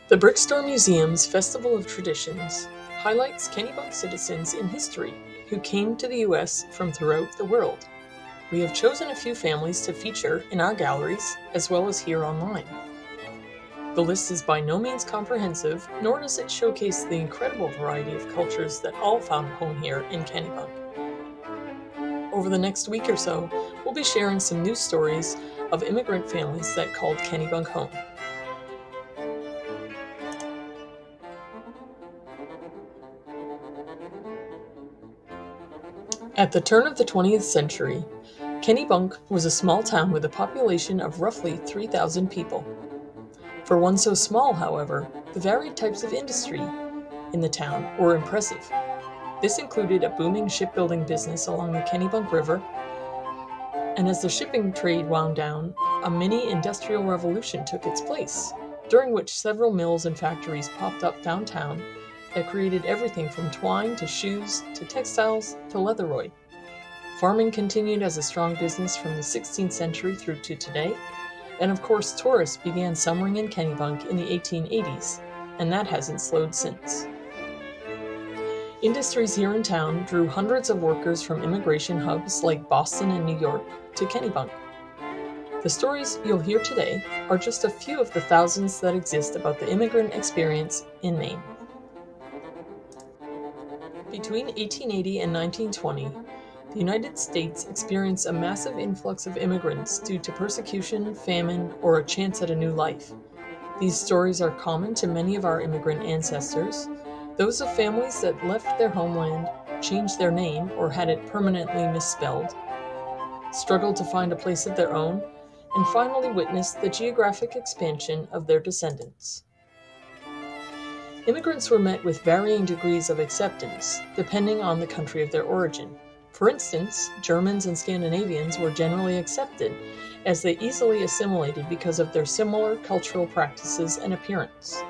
The Brickstore Museum's Festival of Traditions highlights Kennebunk citizens in history who came to the U.S. from throughout the world. We have chosen a few families to feature in our galleries as well as here online. The list is by no means comprehensive, nor does it showcase the incredible variety of cultures that all found home here in Kennebunk. Over the next week or so, we'll be sharing some news stories of immigrant families that called Kennebunk home. At the turn of the 20th century, Kennebunk was a small town with a population of roughly 3,000 people. For one so small, however, the varied types of industry in the town were impressive. This included a booming shipbuilding business along the Kennebunk River, and as the shipping trade wound down, a mini industrial revolution took its place, during which several mills and factories popped up downtown that created everything from twine to shoes to textiles to leatheroid. Farming continued as a strong business from the 16th century through to today, and of course tourists began summering in Kennebunk in the 1880s, and that hasn't slowed since. Industries here in town drew hundreds of workers from immigration hubs like Boston and New York to Kennebunk. The stories you'll hear today are just a few of the thousands that exist about the immigrant experience in Maine. Between 1880 and 1920, the United States experienced a massive influx of immigrants due to persecution, famine, or a chance at a new life. These stories are common to many of our immigrant ancestors, those of families that left their homeland, changed their name, or had it permanently misspelled, struggled to find a place of their own, and finally witnessed the geographic expansion of their descendants. Immigrants were met with varying degrees of acceptance, depending on the country of their origin. For instance, Germans and Scandinavians were generally accepted, as they easily assimilated because of their similar cultural practices and appearance.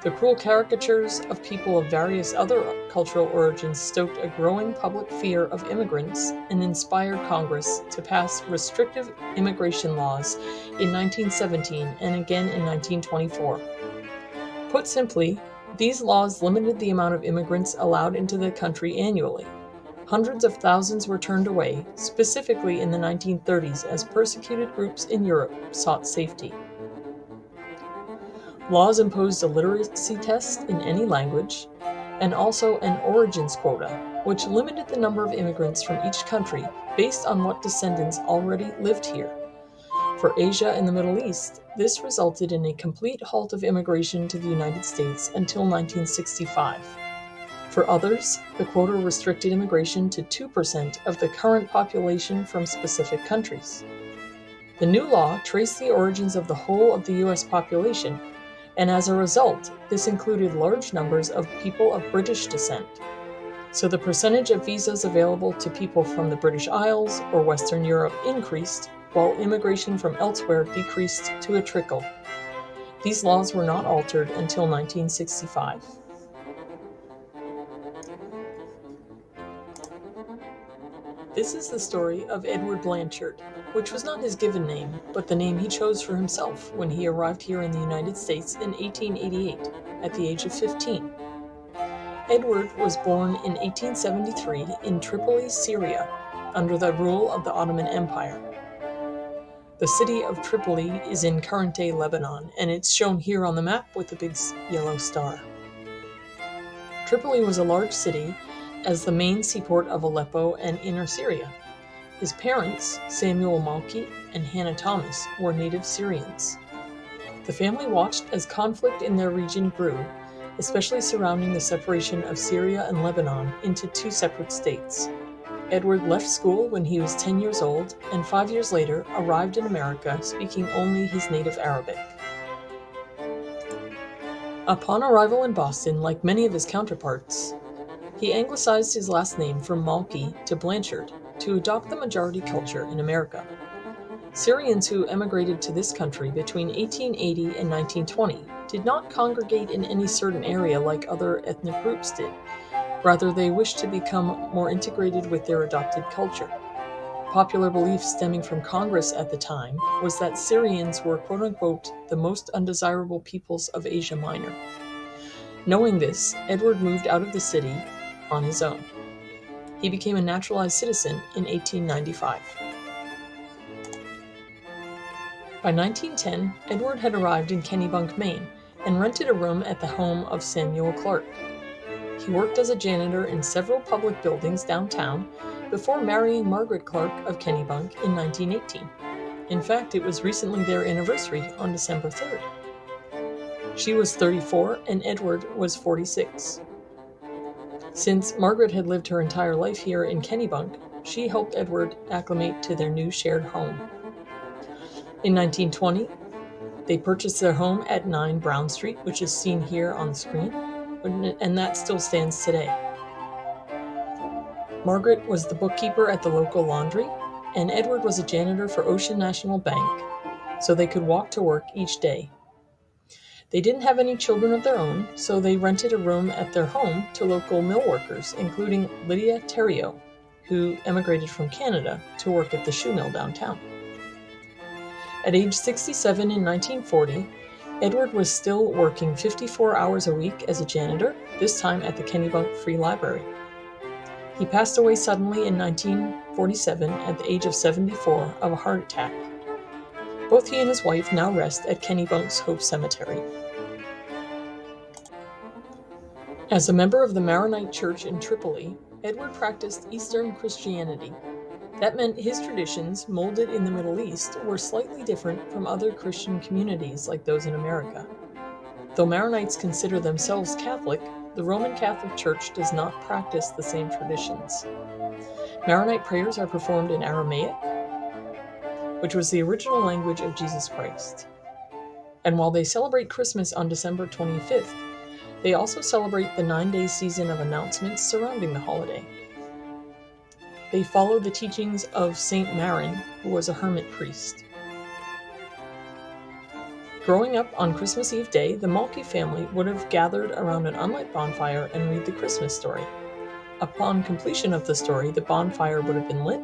The cruel caricatures of people of various other cultural origins stoked a growing public fear of immigrants and inspired Congress to pass restrictive immigration laws in 1917 and again in 1924. Put simply, these laws limited the amount of immigrants allowed into the country annually. Hundreds of thousands were turned away, specifically in the 1930s, as persecuted groups in Europe sought safety. Laws imposed a literacy test in any language, and also an origins quota, which limited the number of immigrants from each country based on what descendants already lived here. For Asia and the Middle East, this resulted in a complete halt of immigration to the United States until 1965. For others, the quota restricted immigration to 2% of the current population from specific countries. The new law traced the origins of the whole of the U.S. population, and as a result, this included large numbers of people of British descent. So the percentage of visas available to people from the British Isles or Western Europe increased, while immigration from elsewhere decreased to a trickle. These laws were not altered until 1965. This is the story of Edward Blanchard, which was not his given name, but the name he chose for himself when he arrived here in the United States in 1888, at the age of 15. Edward was born in 1873 in Tripoli, Syria, under the rule of the Ottoman Empire. The city of Tripoli is in current-day Lebanon, and it's shown here on the map with the big yellow star. Tripoli was a large city as the main seaport of Aleppo and Inner Syria. His parents, Samuel Malki and Hannah Thomas, were native Syrians. The family watched as conflict in their region grew, especially surrounding the separation of Syria and Lebanon into two separate states. Edward left school when he was 10 years old, and 5 years later arrived in America speaking only his native Arabic. Upon arrival in Boston, like many of his counterparts, he anglicized his last name from Malki to Blanchard to adopt the majority culture in America. Syrians who emigrated to this country between 1880 and 1920 did not congregate in any certain area like other ethnic groups did. Rather, they wished to become more integrated with their adopted culture. popular belief stemming from Congress at the time was that Syrians were quote-unquote the most undesirable peoples of Asia Minor. Knowing this, Edward moved out of the city on his own. He became a naturalized citizen in 1895. By 1910, Edward had arrived in Kennebunk, Maine, and rented a room at the home of Samuel Clark. He worked as a janitor in several public buildings downtown before marrying Margaret Clark of Kennebunk in 1918. In fact, it was recently their anniversary on December 3rd. She was 34 and Edward was 46. Since Margaret had lived her entire life here in Kennebunk, she helped Edward acclimate to their new shared home. In 1920, they purchased their home at 9 Brown Street, which is seen here on the screen, and that still stands today. Margaret was the bookkeeper at the local laundry, and Edward was a janitor for Ocean National Bank, so they could walk to work each day. They didn't have any children of their own, so they rented a room at their home to local mill workers, including Lydia Theriot, who emigrated from Canada to work at the shoe mill downtown. At age 67 in 1940, Edward was still working 54 hours a week as a janitor, this time at the Kennebunk Free Library. He passed away suddenly in 1947 at the age of 74 of a heart attack. Both he and his wife now rest at Kennebunk's Hope Cemetery. As a member of the Maronite Church in Tripoli, Edward practiced Eastern Christianity. That meant his traditions, molded in the Middle East, were slightly different from other Christian communities like those in America. Though Maronites consider themselves Catholic, the Roman Catholic Church does not practice the same traditions. Maronite prayers are performed in Aramaic, which was the original language of Jesus Christ. And while they celebrate Christmas on December 25th, they also celebrate the 9-day season of announcements surrounding the holiday. They follow the teachings of Saint Maron, who was a hermit priest. Growing up on Christmas Eve day, the Malky family would have gathered around an unlit bonfire and read the Christmas story. Upon completion of the story, the bonfire would have been lit.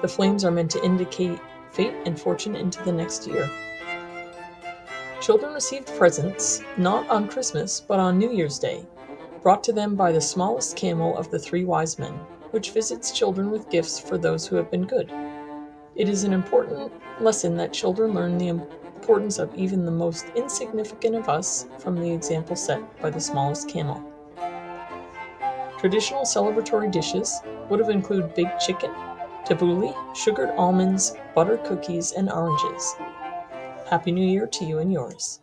The flames are meant to indicate fate and fortune into the next year. Children received presents, not on Christmas, but on New Year's Day, brought to them by the smallest camel of the 3 wise men, which visits children with gifts for those who have been good. It is an important lesson that children learn the importance of even the most insignificant of us from the example set by the smallest camel. Traditional celebratory dishes would have included big chicken, tabbouleh, sugared almonds, butter cookies, and oranges. Happy New Year to you and yours.